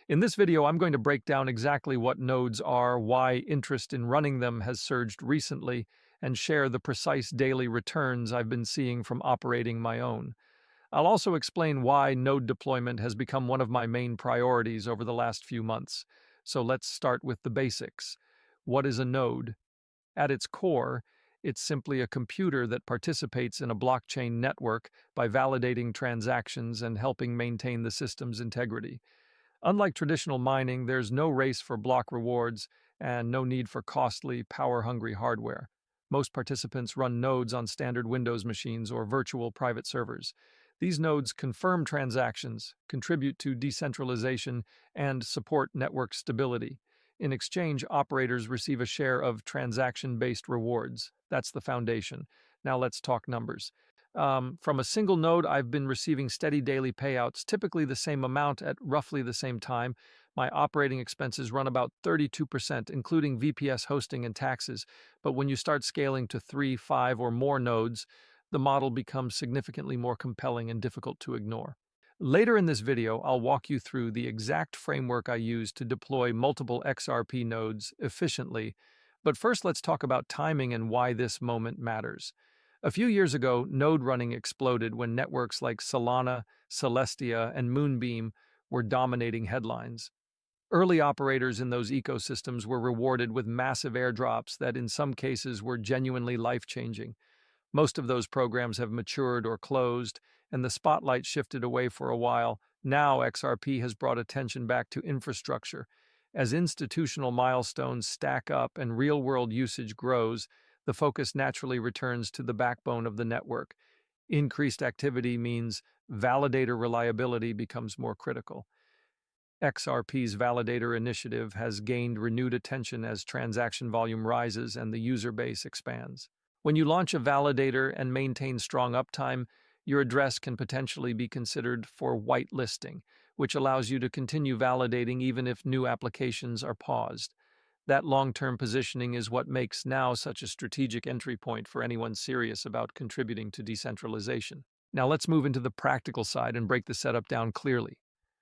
In this video, I'm going to break down exactly what nodes are, why interest in running them has surged recently, and share the precise daily returns I've been seeing from operating my own. I'll also explain why node deployment has become one of my main priorities over the last few months. So let's start with the basics. What is a node? At its core, it's simply a computer that participates in a blockchain network by validating transactions and helping maintain the system's integrity. Unlike traditional mining, there's no race for block rewards and no need for costly, power-hungry hardware. Most participants run nodes on standard Windows machines or virtual private servers. These nodes confirm transactions, contribute to decentralization, and support network stability. In exchange, operators receive a share of transaction-based rewards. That's the foundation. Now let's talk numbers. From a single node, I've been receiving steady daily payouts, typically the same amount at roughly the same time. My operating expenses run about 32%, including VPS hosting and taxes. But when you start scaling to 3, 5, or more nodes, the model becomes significantly more compelling and difficult to ignore. Later in this video, I'll walk you through the exact framework I use to deploy multiple XRP nodes efficiently. But first, let's talk about timing and why this moment matters. A few years ago, node running exploded when networks like Solana, Celestia, and Moonbeam were dominating headlines. Early operators in those ecosystems were rewarded with massive airdrops that in some cases were genuinely life-changing. Most of those programs have matured or closed, and the spotlight shifted away for a while. Now XRP has brought attention back to infrastructure. As institutional milestones stack up and real-world usage grows, the focus naturally returns to the backbone of the network. Increased activity means validator reliability becomes more critical. XRP's validator initiative has gained renewed attention as transaction volume rises and the user base expands. When you launch a validator and maintain strong uptime, your address can potentially be considered for whitelisting, which allows you to continue validating even if new applications are paused. That long-term positioning is what makes now such a strategic entry point for anyone serious about contributing to decentralization. Now let's move into the practical side and break the setup down clearly.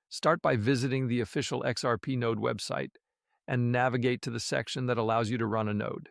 Start by visiting the official XRP node website and navigate to the section that allows you to run a node.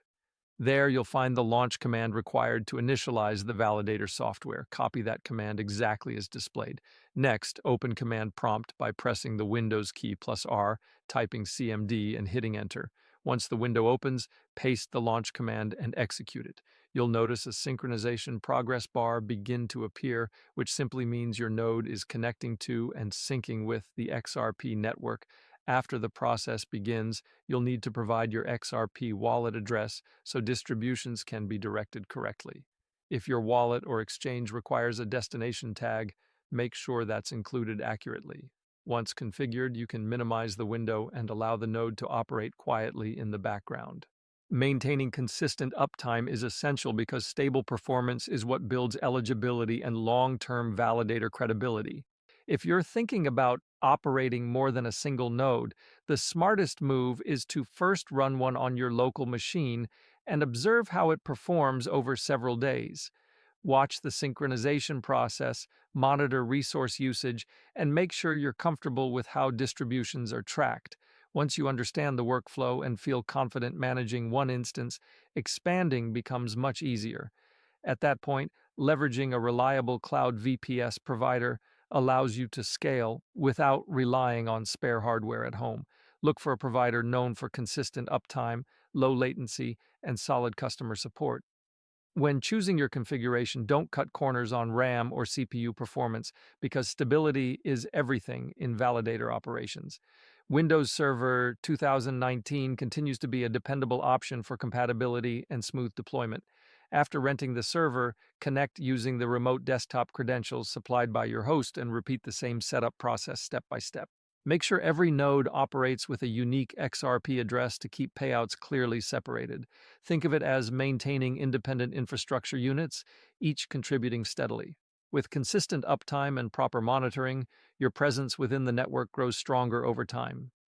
There, you'll find the launch command required to initialize the validator software. Copy that command exactly as displayed. Next, open command prompt by pressing the Windows key plus R, typing CMD, and hitting enter. Once the window opens, paste the launch command and execute it. You'll notice a synchronization progress bar begin to appear, which simply means your node is connecting to and syncing with the XRP network. After the process begins, you'll need to provide your XRP wallet address so distributions can be directed correctly. If your wallet or exchange requires a destination tag, make sure that's included accurately. Once configured, you can minimize the window and allow the node to operate quietly in the background. Maintaining consistent uptime is essential because stable performance is what builds eligibility and long-term validator credibility. If you're thinking about operating more than a single node, the smartest move is to first run one on your local machine and observe how it performs over several days. Watch the synchronization process, monitor resource usage, and make sure you're comfortable with how distributions are tracked. Once you understand the workflow and feel confident managing one instance, expanding becomes much easier. At that point, leveraging a reliable cloud VPS provider allows you to scale without relying on spare hardware at home. Look for a provider known for consistent uptime, low latency, and solid customer support. When choosing your configuration, don't cut corners on RAM or CPU performance because stability is everything in validator operations. Windows Server 2019 continues to be a dependable option for compatibility and smooth deployment. After renting the server, connect using the remote desktop credentials supplied by your host and repeat the same setup process step by step. Make sure every node operates with a unique XRP address to keep payouts clearly separated. Think of it as maintaining independent infrastructure units, each contributing steadily. With consistent uptime and proper monitoring, your presence within the network grows stronger over time.